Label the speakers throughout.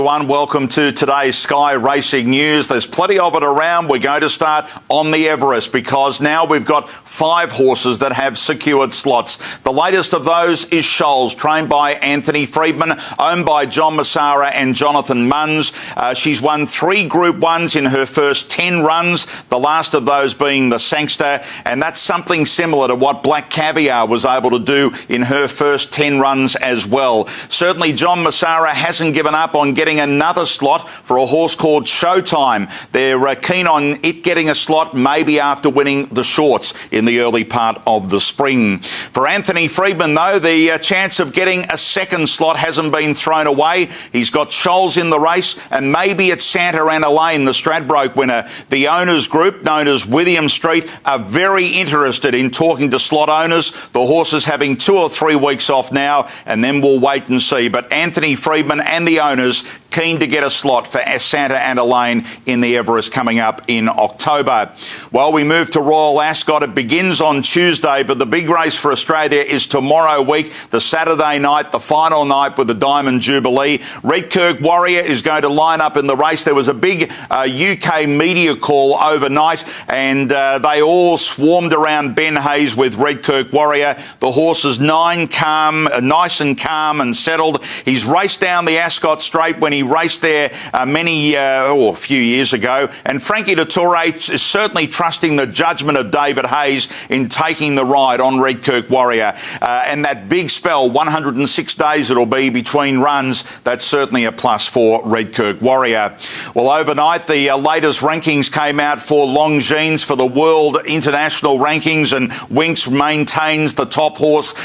Speaker 1: everyone. Welcome to today's Sky Racing News. There's plenty of it around. We're going to start on the Everest because now we've got 5 horses that have secured slots. The latest of those is Shoals, trained by Anthony Freedman, owned by John Massara and Jonathan Munns. She's won 3 Group 1s in her first 10 runs, the last of those being the Sangster, and that's something similar to what Black Caviar was able to do in her first 10 runs as well. Certainly John Massara hasn't given up on getting another slot for a horse called Showtime. They're keen on it getting a slot maybe after winning the shorts in the early part of the spring. For Anthony Freedman, though, the chance of getting a second slot hasn't been thrown away. He's got Shoals in the race, and maybe it's Santa Ana Lane, the Stradbroke winner. The owners group, known as William Street, are very interested in talking to slot owners. The horse is having 2 or 3 weeks off now, and then we'll wait and see. But Anthony Freedman and the owners keen to get a slot for Santa Ana Lane in the Everest coming up in October. Well, we move to Royal Ascot. It begins on Tuesday, but the big race for Australia is tomorrow week, the Saturday night, the final night with the Diamond Jubilee. Redkirk Warrior is going to line up in the race. There was a big UK media call overnight, and they all swarmed around Ben Hayes with Redkirk Warrior. The horse is nice and calm and settled. He's raced down the Ascot Straight when he raced there a few years ago, and Frankie Dettori is certainly trusting the judgment of David Hayes in taking the ride on Redkirk Warrior. And that big spell, 106 days it'll be between runs, that's certainly a plus for Redkirk Warrior. Well, overnight the latest rankings came out for Longines for the World International Rankings, and Winks maintains the top horse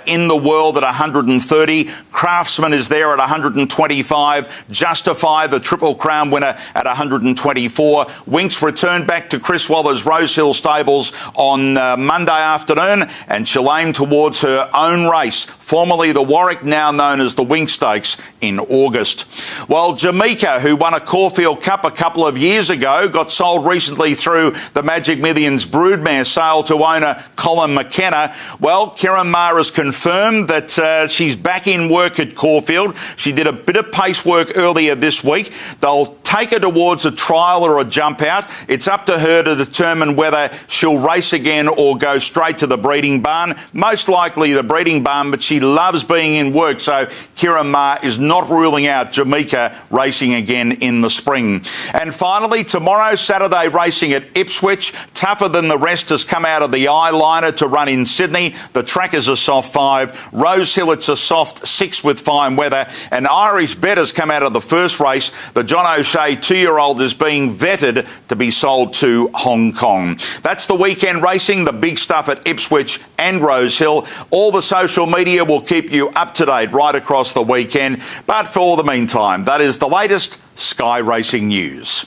Speaker 1: in the world at 130. Craftsman is there at 125. Justify, the Triple Crown winner, at 124. Winks returned back to Chris Waller's Rosehill stables on Monday afternoon, and she'll aim towards her own race, formerly the Warwick, now known as the Winks Stakes, in August. Well, Jameka, who won a Caulfield Cup a couple of years ago, got sold recently through the Magic Millions broodmare sale to owner Colin McKenna. Well, Kieran Maher has confirmed that she's back in work at Caulfield. She did a bit of pace work earlier this week. They'll take her towards a trial or a jump out. It's up to her to determine whether she'll race again or go straight to the breeding barn. Most likely the breeding barn, but she loves being in work, so Kieran Maher is not ruling out Jameka racing again in the spring. And finally, tomorrow, Saturday racing at Ipswich. Tougher Than the Rest has come out of the eyeliner to run in Sydney. The track is a soft 5. Rosehill, it's a soft 6 with fine weather. And Irish Bet has come out of the first race. The John O'Shea 2-year-old is being vetted to be sold to Hong Kong. That's the weekend racing, the big stuff at Ipswich and Rosehill. All the social media will keep you up to date right across the weekend. But for the meantime, that is the latest Sky Racing News.